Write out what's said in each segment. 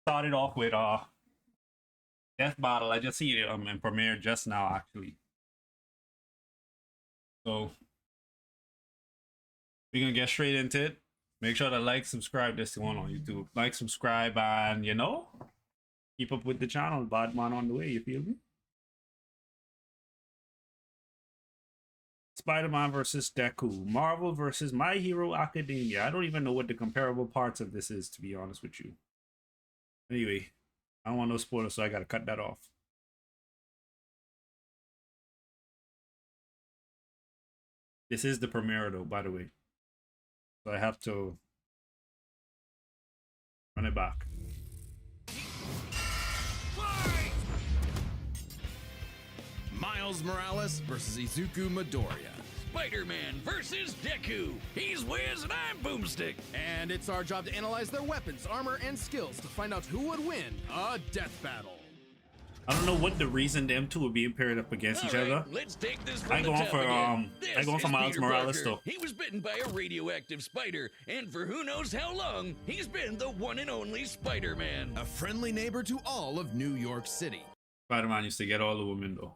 started off with Death Battle. I just see it in premiere just now actually. So we're gonna get straight into it. Make sure to like, subscribe this one on YouTube. Like, subscribe, and you know, keep up with the channel. Bad man on the way, you feel me? Spider-Man versus Deku. Marvel versus My Hero Academia. I don't even know what the comparable parts of this is, to be honest with you. Anyway, I don't want no spoilers, so I gotta cut that off. This is the premiere though, by the way. So I have to run it back. Miles Morales versus Izuku Midoriya. Spider-Man versus Deku. He's Wiz and I'm Boomstick. And it's our job to analyze their weapons, armor, and skills to find out who would win a death battle. I don't know what the reason them two would be paired up against each other. Let's take this from I the go on top for again. I go on for Miles Peter Morales Parker. though. He was bitten by a radioactive spider, and for who knows how long, he's been the one and only Spider-Man. A friendly neighbor to all of New York City. Spider-Man used to get all the women though.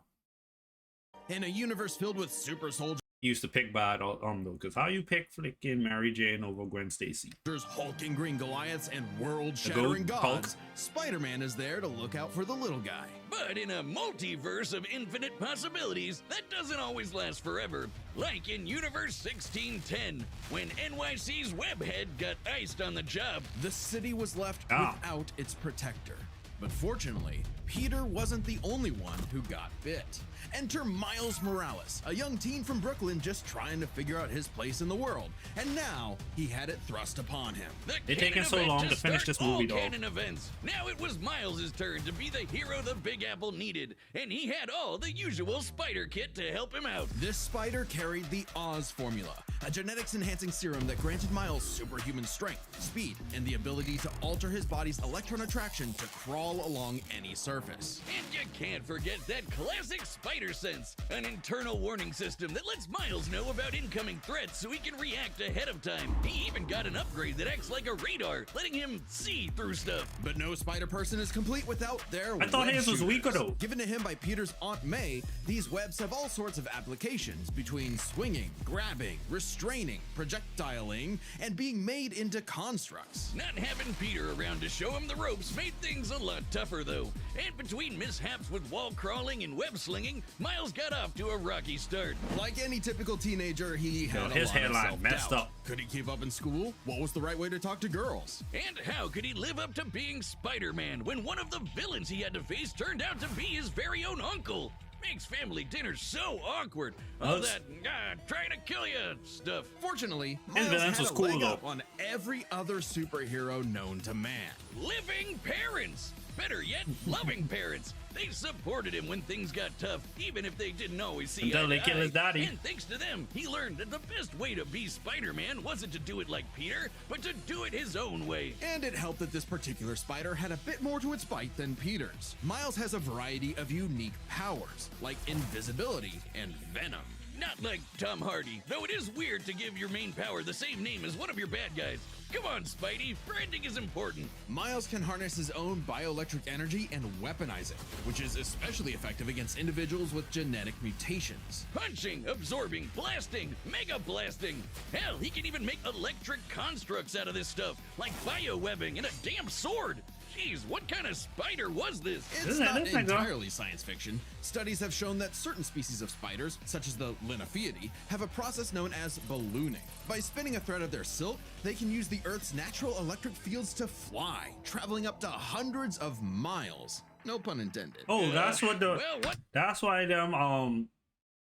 In a universe filled with super soldiers, He used to pick bad though, because how you pick flicking Mary Jane over Gwen Stacy? hulking green Goliaths, and world-shattering Hulk. gods, Spider-Man is there to look out for the little guy. But in a multiverse of infinite possibilities, that doesn't always last forever. Like in Universe 1610, when NYC's Webhead got iced on the job. The city was left Ah. without its protector. But fortunately, Peter wasn't the only one who got bit. Enter Miles Morales, a young teen from Brooklyn just trying to figure out his place in the world. And now he had it thrust upon him. They're taking so long to finish this movie, though. Canon events. Now it was Miles' turn to be the hero the Big Apple needed, and he had all the usual spider kit to help him out. This spider carried the Oz formula, a genetics-enhancing serum that granted Miles superhuman strength, speed, and the ability to alter his body's electron attraction to crawl along any surface. And you can't forget that classic spider sense, an internal warning system that lets Miles know about incoming threats so he can react ahead of time. He even got an upgrade that acts like a radar, letting him see through stuff. But no spider person is complete without their I thought web his was shooters. weaker though. Given to him by Peter's Aunt May, these webs have all sorts of applications between swinging, grabbing, restraining, projectiling, and being made into constructs. Not having Peter around to show him the ropes made things a lot tougher though. And between mishaps with wall crawling and web slinging, Miles got off to a rocky start. Like any typical teenager, he had his a lot hairline of self-doubt. messed up. Could he keep up in school? What was the right way to talk to girls? And how could he live up to being Spider-Man when one of the villains he had to face turned out to be his very own uncle? Makes family dinner so awkward. All That's- that trying to kill you stuff. Fortunately, His Miles villains had was a cool, leg though. up on every other superhero known to man. Living parents. Better yet, loving parents. They supported him when things got tough, even if they didn't always see Until eye they to kill his eye. daddy. And thanks to them, he learned that the best way to be Spider-Man wasn't to do it like Peter, but to do it his own way. And it helped that this particular spider had a bit more to its bite than Peter's. Miles has a variety of unique powers, like invisibility and venom. Not like Tom Hardy, though it is weird to give your main power the same name as one of your bad guys. Come on, Spidey, branding is important. Miles can harness his own bioelectric energy and weaponize it, which is especially effective against individuals with genetic mutations. Punching, absorbing, blasting, mega blasting. Hell, he can even make electric constructs out of this stuff, like biowebbing and a damn sword. Jeez, what kind of spider was this? It's Isn't not it? Isn't it? entirely science fiction. Studies have shown that certain species of spiders, such as the Linnaeus, have a process known as ballooning. By spinning a thread of their silk, they can use the Earth's natural electric fields to fly, traveling up to hundreds of miles. No pun intended. Oh, that's what the. Well, what? That's why them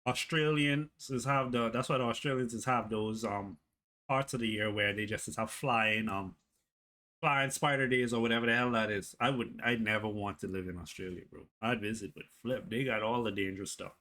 Australians have the. That's why the Australians have those parts of the year where they just have flying spider days or whatever the hell that is. I'd never want to live in Australia, bro. I'd visit, but flip, they got all the dangerous stuff.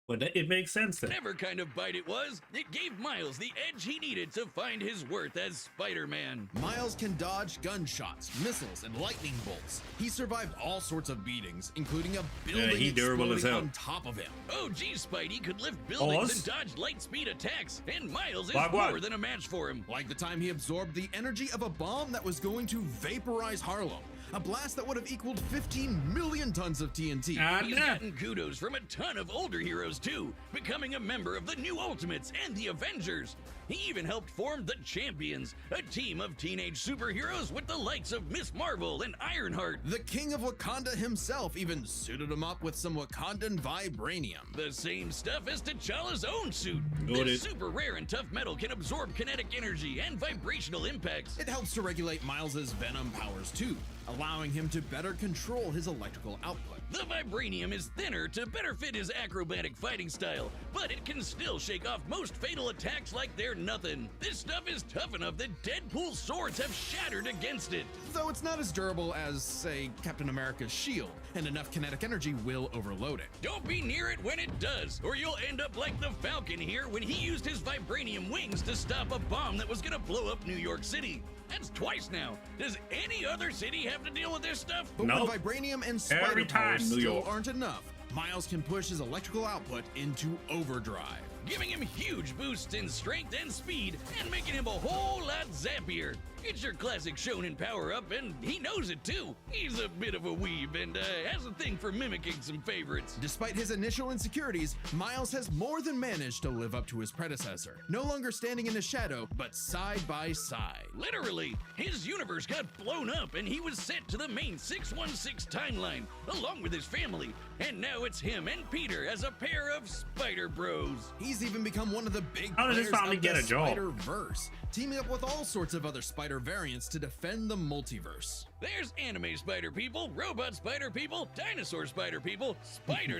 But it makes sense then. Whatever kind of bite it was, it gave Miles the edge he needed to find his worth as Spider-Man. Miles can dodge gunshots, missiles, and lightning bolts. He survived all sorts of beatings, including a building he durable as exploding hell. on top of him. OG Spidey could lift buildings and dodge light speed attacks, and Miles is Wagwan. more than a match for him. Like the time he absorbed the energy of a bomb that was going to vaporize Harlem. a blast that would have equaled 15 million tons of TNT. He's gotten kudos from a ton of older heroes too, becoming a member of the New Ultimates and the Avengers. He even helped form the Champions, a team of teenage superheroes with the likes of Miss Marvel and Ironheart. The King of Wakanda himself even suited him up with some Wakandan vibranium. The same stuff as T'Challa's own suit. This super rare and tough metal can absorb kinetic energy and vibrational impacts. It helps to regulate Miles's venom powers too, allowing him to better control his electrical output. The vibranium is thinner to better fit his acrobatic fighting style, but it can still shake off most fatal attacks like they're nothing. This stuff is tough enough that Deadpool's swords have shattered against it. Though it's not as durable as, say, Captain America's shield, and enough kinetic energy will overload it. Don't be near it when it does, or you'll end up like the Falcon here when he used his vibranium wings to stop a bomb that was gonna blow up New York City. That's twice now. Does any other city have to deal with this stuff? But when vibranium and spider Every time, powers New still York. aren't enough, Miles can push his electrical output into overdrive, giving him huge boosts in strength and speed and making him a whole lot zappier. It's your classic shonen power-up, and he knows it too. He's a bit of a weeb and has a thing for mimicking some favorites. Despite his initial insecurities, Miles has more than managed to live up to his predecessor, no longer standing in the shadow, but side by side. Literally, his universe got blown up and he was sent to the main 616 timeline, along with his family. And now it's him and Peter as a pair of Spider Bros. He's even become one of the big How did players this family of get the a job? Spider-Verse, teaming up with all sorts of other spider variants to defend the multiverse. There's anime spider people, robot spider people, dinosaur spider people,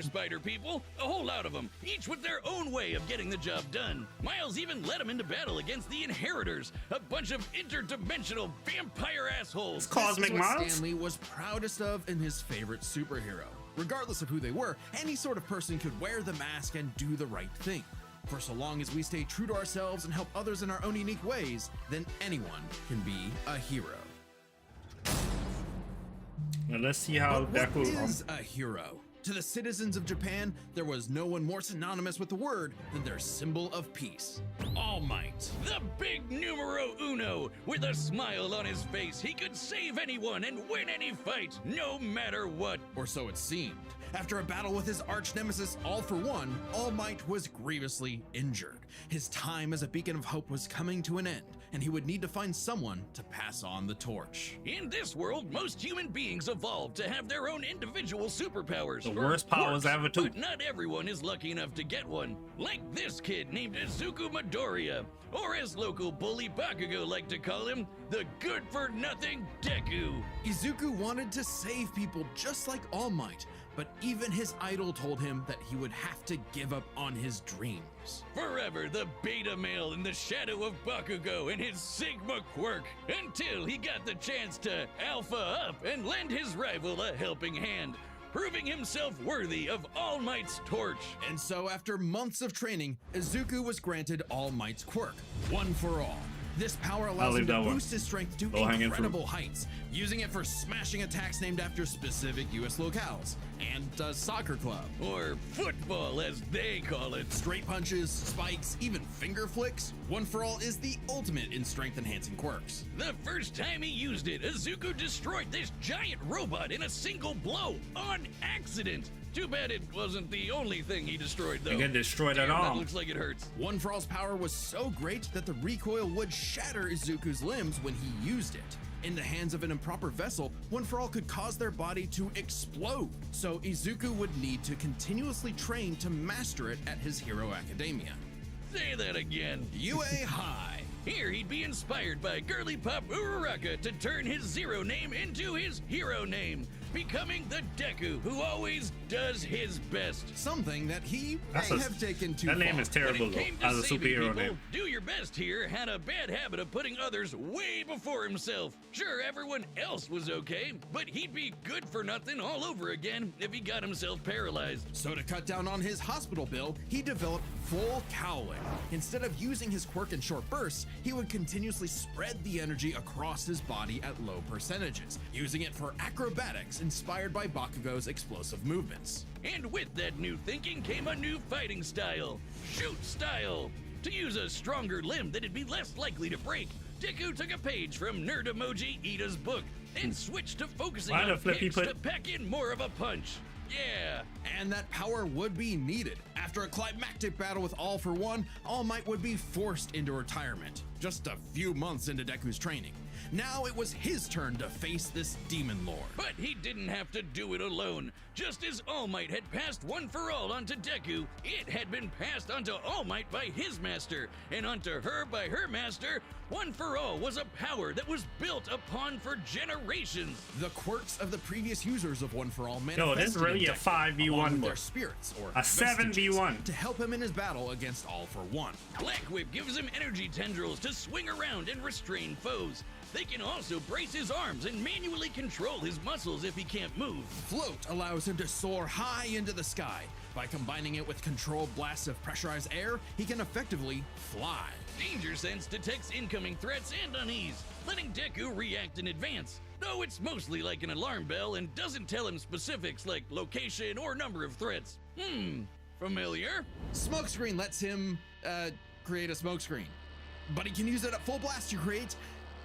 spider people, a whole lot of them, each with their own way of getting the job done. Miles even led them into battle against the Inheritors, a bunch of interdimensional vampire assholes. Cosmic This is what Miles? Stanley was proudest of in his favorite superhero. Regardless of who they were, any sort of person could wear the mask and do the right thing. For so long as we stay true to ourselves and help others in our own unique ways, then anyone can be a hero. Now let's see how But what Deku. is a hero? To the citizens of Japan, there was no one more synonymous with the word than their symbol of peace, All Might. The big numero uno. With a smile on his face, he could save anyone and win any fight, no matter what. Or so it seemed. After a battle with his arch nemesis All For One, All Might was grievously injured. His time as a beacon of hope was coming to an end, and he would need to find someone to pass on the torch. In this world, most human beings evolved to have their own individual superpowers. The or worst powers quirks, ever, too. But not everyone is lucky enough to get one. Like this kid named Izuku Midoriya, or as local bully Bakugo liked to call him, the good-for-nothing Deku. Izuku wanted to save people just like All Might, but even his idol told him that he would have to give up on his dreams. Forever the beta male in the shadow of Bakugo and his Sigma quirk, until he got the chance to alpha up and lend his rival a helping hand, proving himself worthy of All Might's torch. And so after months of training, Izuku was granted All Might's quirk, One for All. This power allows him leave to that one. boost his strength to Low-hanging incredible heights, using it for smashing attacks named after specific US locales, and a soccer club. Or football, as they call it. Straight punches, spikes, even finger flicks, One for All is the ultimate in strength-enhancing quirks. The first time he used it, Izuku destroyed this giant robot in a single blow, on accident. Too bad it wasn't the only thing he destroyed, though. You get destroyed at Damn, all. That looks like it hurts. One for All's power was so great that the recoil would shatter Izuku's limbs when he used it. In the hands of an improper vessel, One for All could cause their body to explode, so Izuku would need to continuously train to master it at his Hero Academia. Say that again. UA High. Here he'd be inspired by girly pop Uraraka to turn his zero name into his hero name, becoming the Deku who always does his best. Something that he That's may a- have taken too That far. name is terrible When it though, came to as a saving superhero people, name. Do Your Best here had a bad habit of putting others way before himself. Sure, everyone else was okay, but he'd be good for nothing all over again if he got himself paralyzed. So to cut down on his hospital bill, he developed full cowling. Instead of using his quirk in short bursts, he would continuously spread the energy across his body at low percentages, using it for acrobatics inspired by Bakugo's explosive movements. And with that new thinking came a new fighting style, shoot style. To use a stronger limb that'd be less likely to break, Deku took a page from Nerd Emoji Ida's book and switched to focusing Why the on flip he kicks put- to pack in more of a punch. Yeah. And that power would be needed. After a climactic battle with All for One, All Might would be forced into retirement, just a few months into Deku's training. Now it was his turn to face this demon lord. But he didn't have to do it alone. Just as All Might had passed One for All onto Deku, it had been passed onto All Might by his master, and onto her by her master. One for All was a power that was built upon for generations. The quirks of the previous users of One for All Yo, manifested this is really in a Deku, 5v1 along with book. their spirits or A 7v1. vestiges, to help him in his battle against All for One. Black Whip gives him energy tendrils to swing around and restrain foes. They can also brace his arms and manually control his muscles if he can't move. Float allows him to soar high into the sky. By combining it with controlled blasts of pressurized air, he can effectively fly. Danger Sense detects incoming threats and unease, letting Deku react in advance. Though it's mostly like an alarm bell and doesn't tell him specifics like location or number of threats. Familiar? Smokescreen lets him create a smokescreen, but he can use it at full blast to create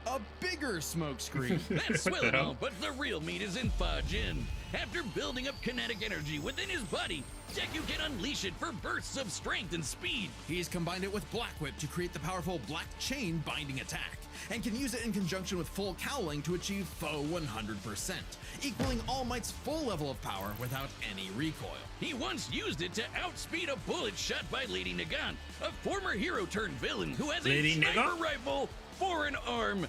a bigger smokescreen. That's What swell the and hell? all, but the real meat is in Fajin. After building up kinetic energy within his body, Deku can unleash it for bursts of strength and speed. He's combined it with Black Whip to create the powerful Black Chain binding attack, and can use it in conjunction with Full Cowling to achieve foe 100%, equaling All Might's full level of power without any recoil. He once used it to outspeed a bullet shot by Lady Nagant, a former hero turned villain who has Lady a sniper Nagant? rifle for an arm.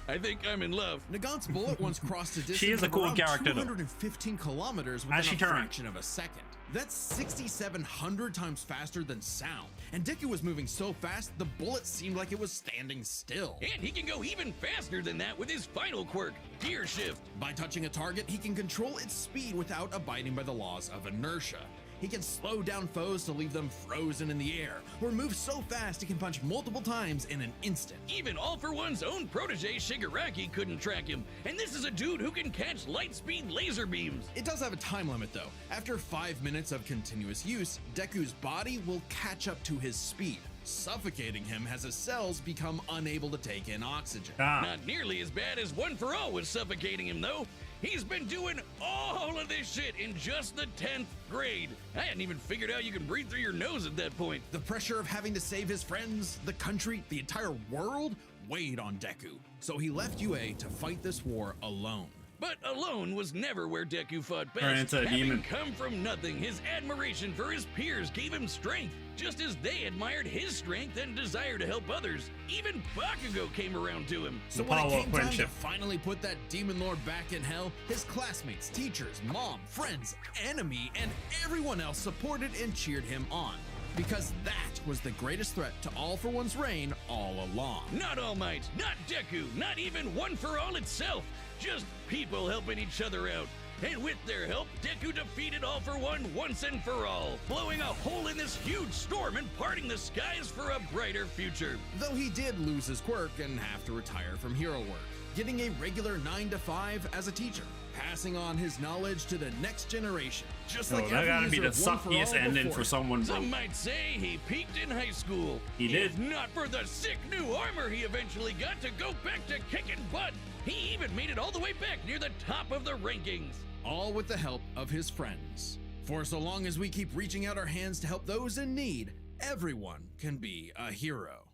I think I'm in love. Nagant's bullet once crossed a distance She is a of cool around character, though. 215 kilometers How's she within a turn? fraction of a second. That's 6,700 times faster than sound. And Deku was moving so fast, the bullet seemed like it was standing still. And he can go even faster than that with his final quirk, Gear Shift. By touching a target, he can control its speed without abiding by the laws of inertia. He can slow down foes to leave them frozen in the air, or move so fast he can punch multiple times in an instant. Even All for One's own protege Shigaraki couldn't track him, and this is a dude who can catch light speed laser beams. It does have a time limit though. After 5 minutes of continuous use, Deku's body will catch up to his speed, suffocating him as his cells become unable to take in oxygen. Not nearly as bad as One for All was suffocating him though. He's been doing all of this shit in just the 10th grade. I hadn't even figured out you can breathe through your nose at that point. The pressure of having to save his friends, the country, the entire world weighed on Deku, so he left UA to fight this war alone. But alone was never where Deku fought Turn best. into a Having demon. come from nothing, his admiration for his peers gave him strength, just as they admired his strength and desire to help others. Even Bakugo came around to him. So The when it power of came time to friendship. finally put that demon lord back in hell, his classmates, teachers, mom, friends, enemy, and everyone else supported and cheered him on. Because that was the greatest threat to All for One's reign all along. Not All Might, not Deku, not even One for All itself. Just people helping each other out. And with their help, Deku defeated All for One once and for all, blowing a hole in this huge storm and parting the skies for a brighter future. Though he did lose his quirk and have to retire from hero work, getting a regular 9 to 5 as a teacher, passing on his knowledge to the next generation. Just Oh, like that every gotta be user the of One for suckiest All ending before for him. someone, bro. Some might say he peaked in high school. He did. If not for the sick new armor he eventually got to go back to kicking butt. He even made it all the way back near the top of the rankings. All with the help of his friends. For so long as we keep reaching out our hands to help those in need, everyone can be a hero.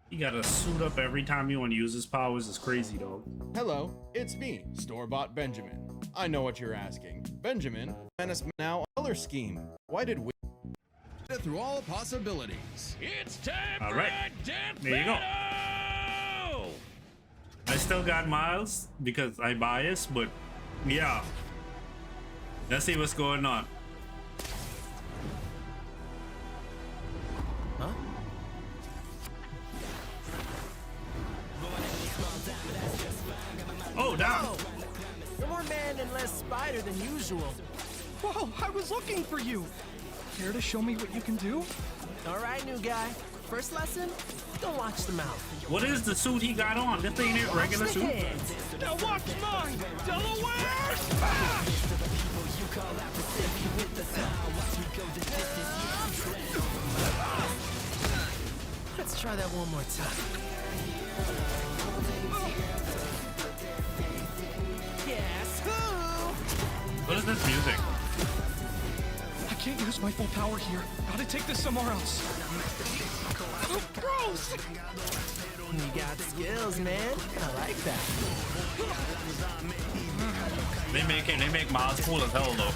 He gotta suit up every time he want to use his powers. It's crazy, though. Hello, it's me, Store-Bought Benjamin. I know what you're asking. Benjamin, menace now color scheme. Why did we through all possibilities? It's time All for right. a death There you go. battle! I still got Miles because I bias, but yeah. Let's see what's going on. Huh? Oh, down. Oh, you're more man and less spider than usual. Whoa, I was looking for you. Care to show me what you can do? All right, new guy. First lesson, don't watch the mouth. What is the suit he got on? This ain't a regular Watch the suit. heads. Now watch mine, Delaware! Ah! Let's try that one more time. is this music? I can't use my full power here. Gotta take this somewhere else. Oh, gross! You got skills, man. I like that. They make Miles cool as hell though.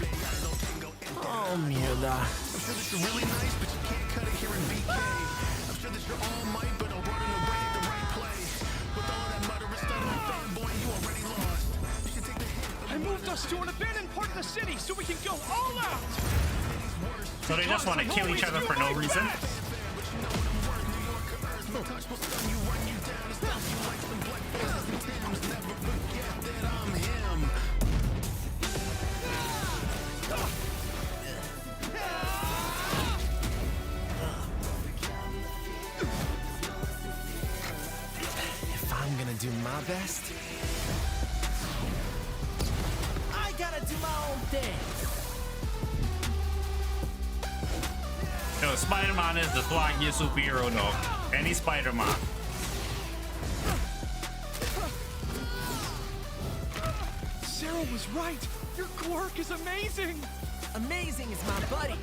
Oh, mierda. I'm sure that you're really nice, but you can't cut it here in BK. I'm sure that you're all might, but don't run away at the right place. With all that murderous stuff on fanboy, you already lost. You should take the hit. I moved us to an abandoned part of the city so we can go all out. So they just want to kill each other for no reason. If I'm gonna do my best, I gotta do my own thing. Yo, Spider-Man is the swaggiest superhero though. Any Spider-Man. Sarah was right. Your quirk is amazing. Amazing is my buddy.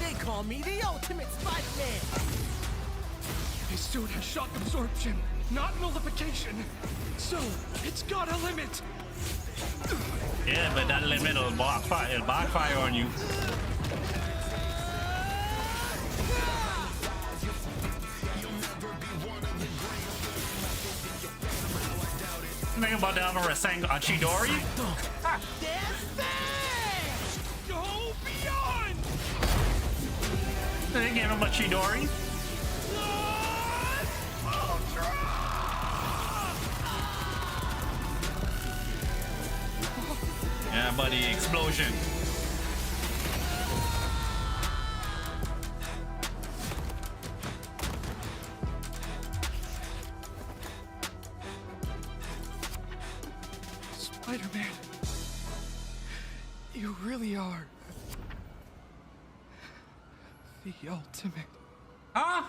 They call me the ultimate Spider-Man. His suit has shock absorption, not nullification. So, it's got a limit. Yeah, but that limit will backfire on you. Think about that on a Chidori? Go beyond! They gave him a Chidori. Yeah, buddy, explosion. Spider-Man, you really are the ultimate. Huh?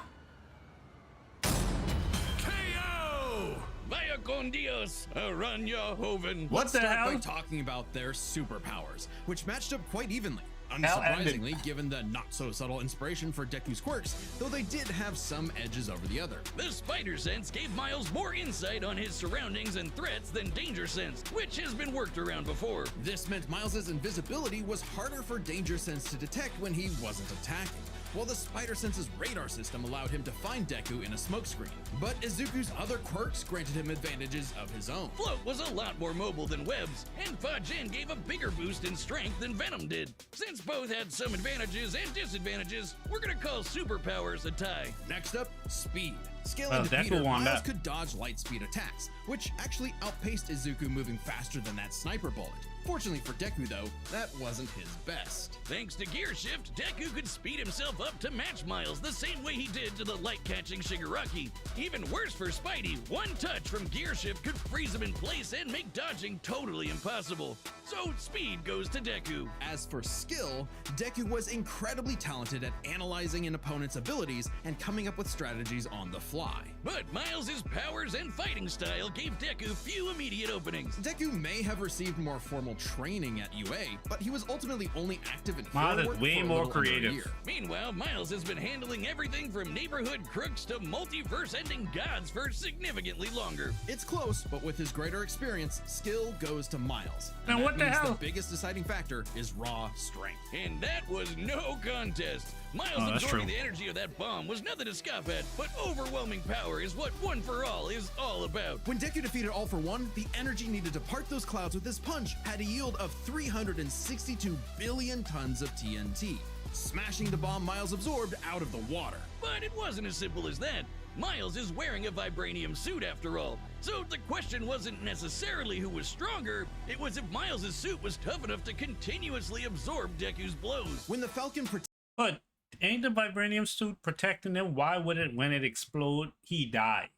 KO! Vaya con Dios, Aranya Hoven. What the Start by hell? talking about their superpowers, which matched up quite evenly. Hell ending. Unsurprisingly, given the not-so-subtle inspiration for Deku's quirks, though they did have some edges over the other. The Spider Sense gave Miles more insight on his surroundings and threats than Danger Sense, which has been worked around before. This meant Miles' invisibility was harder for Danger Sense to detect when he wasn't attacking, while the Spider Sense's radar system allowed him to find Deku in a smokescreen. But Izuku's other quirks granted him advantages of his own. Float was a lot more mobile than Webs, and Fa-Jin gave a bigger boost in strength than Venom did. Since both had some advantages and disadvantages, we're gonna call superpowers a tie. Next up, speed. Scale Well, into Deku Peter, won Miles that. could dodge light speed attacks, which actually outpaced Izuku moving faster than that sniper bullet. Fortunately for Deku though, that wasn't his best. Thanks to Gear Shift, Deku could speed himself up to match Miles the same way he did to the light-catching Shigaraki. Even worse for Spidey, one touch from Gear Shift could freeze him in place and make dodging totally impossible. So speed goes to Deku. As for skill, Deku was incredibly talented at analyzing an opponent's abilities and coming up with strategies on the fly. But Miles' powers and fighting style gave Deku few immediate openings. Deku may have received more formal training at UA, but he was ultimately only active in Miles hero is work way for a more little under a creative. year. Meanwhile, Miles has been handling everything from neighborhood crooks to multiverse-ending gods for significantly longer. It's close, but with his greater experience, skill goes to Miles. Then And what that the means hell? The biggest deciding factor is raw strength. And that was no contest. Miles Oh, that's absorbing true. the energy of that bomb was nothing to scoff at, but overwhelming power is what One for All is all about. When Deku defeated All for One, the energy needed to part those clouds with his punch had a yield of 362 billion tons of TNT, smashing the bomb Miles absorbed out of the water. But it wasn't as simple as that. Miles is wearing a vibranium suit after all. So the question wasn't necessarily who was stronger, it was if Miles' suit was tough enough to continuously absorb Deku's blows. When the Falcon But ain't the vibranium suit protecting him? Why would it, when it explode, he die?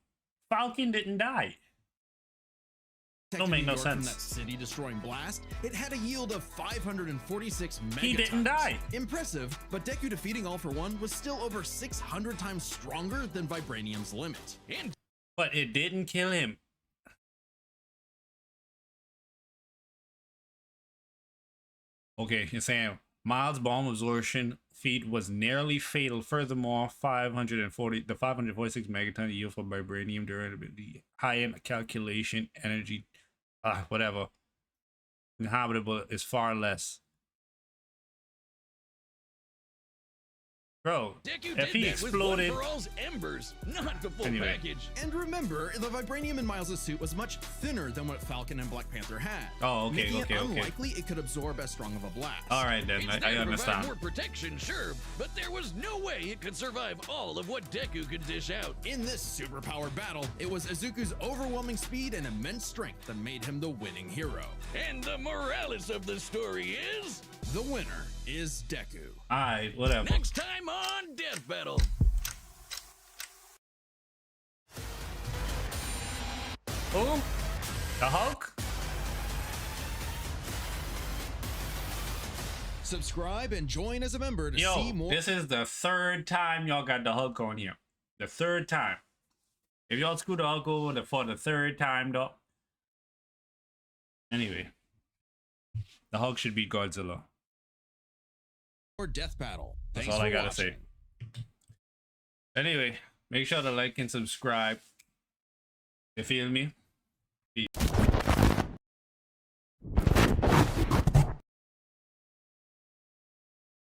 Falcon didn't die. Don't make no New York from sense. that city-destroying blast, it had a yield of 546 megatons. He didn't die. Impressive, but Deku defeating All for One was still over 600 times stronger than Vibranium's limit. And But it didn't kill him. Okay, you're saying Miles' bomb absorption feat was nearly fatal. Furthermore, the 546 megaton yield for vibranium durability, high-end calculation energy, whatever. Inhabitable is far less. Bro, Deku if did he that with exploded, One for All's embers, not the full Anyway. package. And remember, the vibranium in Miles' suit was much thinner than what Falcon and Black Panther had. Oh, okay, making okay, it okay. unlikely it could absorb as strong of a blast. all right then, It's I there to provide understand. more protection, sure, but there was no way it could survive all of what Deku could dish out. In this superpowered battle, it was Izuku's overwhelming speed and immense strength that made him the winning hero. And the morales of the story is... The winner is Deku. All right, whatever. Next time on Death Battle. Who? The Hulk? Subscribe and join as a member to Yo, see more. this is the third time y'all got the Hulk on here. The third time. If y'all screw the Hulk over for the third time, though. Anyway, the Hulk should beat Godzilla. Death Battle. That's Thanks all I for gotta watching. say. Anyway, make sure to like and subscribe. You feel me?